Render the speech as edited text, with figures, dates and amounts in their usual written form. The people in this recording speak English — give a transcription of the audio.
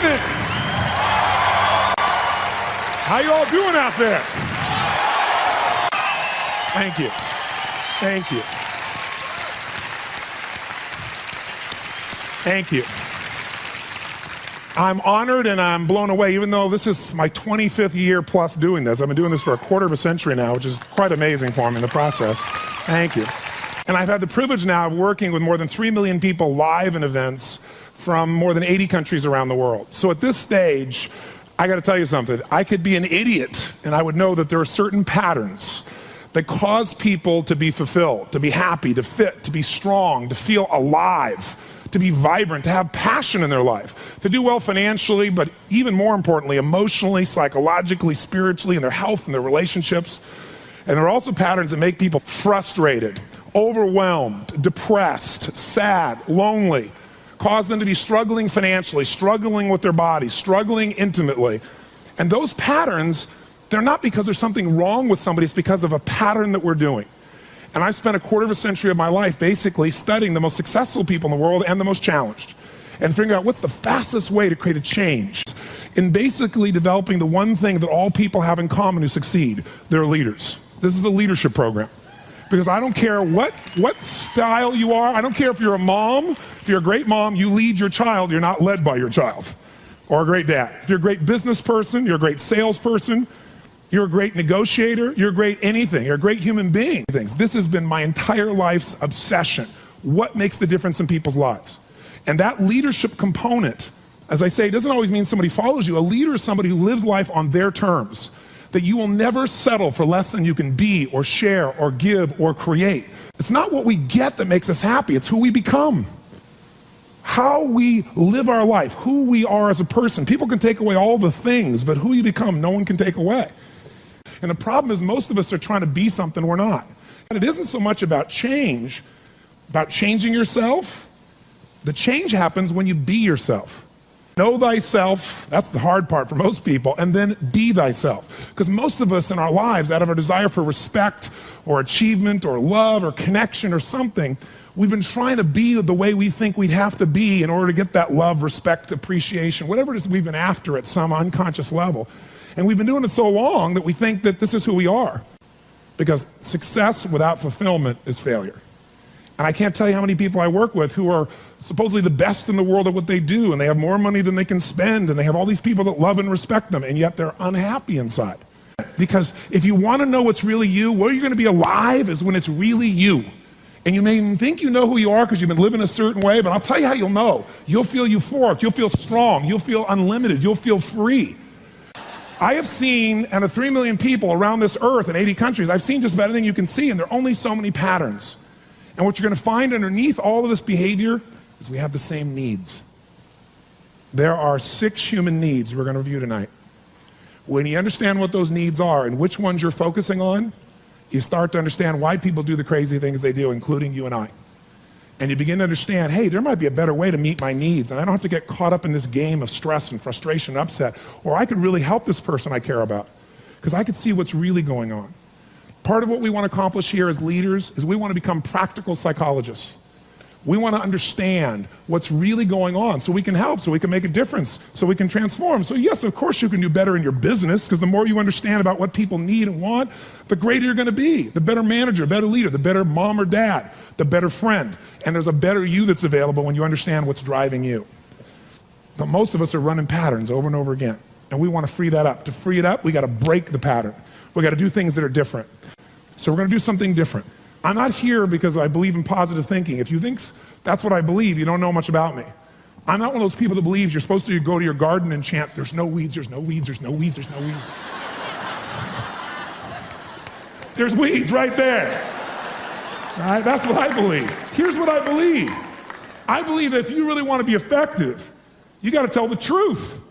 evening. How you all doing out there? Thank you. Thank you. Thank you. I'm honored and I'm blown away, even though this is my 25th year plus doing this. I've been doing this for a quarter of a century now, which is quite amazing for me in the process. Thank you. And I've had the privilege now of working with more than 3 million people live in events from more than 80 countries around the world. So at this stage, I got to tell you something. I could be an idiot and I would know that there are certain patterns that cause people to be fulfilled, to be happy, to fit, to be strong, to feel alive, to be vibrant, to have passion in their life, to do well financially, but even more importantly, emotionally, psychologically, spiritually, in their health and their relationships. And there are also patterns that make people frustrated, overwhelmed, depressed, sad, lonely, cause them to be struggling financially, struggling with their body, struggling intimately. And those patterns, they're not because there's something wrong with somebody, it's because of a pattern that we're doing. And I've spent a quarter of a century of my life basically studying the most successful people in the world and the most challenged, and figuring out what's the fastest way to create a change in basically developing the one thing that all people have in common who succeed. They're leaders. This is a leadership program. Because I don't care what style you are, I don't care if you're a mom, if you're a great mom, you lead your child, you're not led by your child. Or a great dad. If you're a great business person, you're a great salesperson, you're a great negotiator, you're a great anything, you're a great human being. This has been my entire life's obsession. What makes the difference in people's lives? And that leadership component, as I say, doesn't always mean somebody follows you. A leader is somebody who lives life on their terms, that you will never settle for less than you can be or share or give or create. It's not what we get that makes us happy, it's who we become. How we live our life, who we are as a person. People can take away all the things, but who you become, no one can take away. And the problem is most of us are trying to be something we're not. And it isn't so much about change, about changing yourself. The change happens when you be yourself. Know thyself, that's the hard part for most people, and then be thyself. Because most of us in our lives, out of our desire for respect or achievement or love or connection or something, we've been trying to be the way we think we'd have to be in order to get that love, respect, appreciation, whatever it is we've been after at some unconscious level. And we've been doing it so long that we think that this is who we are. Because success without fulfillment is failure. And I can't tell you how many people I work with who are supposedly the best in the world at what they do, and they have more money than they can spend, and they have all these people that love and respect them, and yet they're unhappy inside. Because if you want to know what's really you, where you're going to be alive is when it's really you. And you may even think you know who you are because you've been living a certain way, but I'll tell you how you'll know. You'll feel euphoric, you'll feel strong, you'll feel unlimited, you'll feel free. I have seen, and of 3 million people around this earth in 80 countries, I've seen just about anything you can see, and there are only so many patterns. And what you're going to find underneath all of this behavior is we have the same needs. There are 6 human needs we're going to review tonight. When you understand what those needs are and which ones you're focusing on, you start to understand why people do the crazy things they do, including you and I. And you begin to understand, hey, there might be a better way to meet my needs, and I don't have to get caught up in this game of stress and frustration and upset, or I could really help this person I care about, because I could see what's really going on. Part of what we want to accomplish here as leaders is we want to become practical psychologists. We want to understand what's really going on so we can help, so we can make a difference, so we can transform. So yes, of course you can do better in your business, because the more you understand about what people need and want, the greater you're going to be, the better manager, better leader, the better mom or dad, the better friend. And there's a better you that's available when you understand what's driving you. But most of us are running patterns over and over again, and we want to free that up. To free it up, we got to break the pattern. We got to do things that are different. So we're going to do something different. I'm not here because I believe in positive thinking. If you think that's what I believe, you don't know much about me. I'm not one of those people that believes you're supposed to go to your garden and chant, there's no weeds, there's no weeds, there's no weeds, there's no weeds. There's weeds right there. Right? That's what I believe. Here's what I believe. I believe that if you really want to be effective, you got to tell the truth.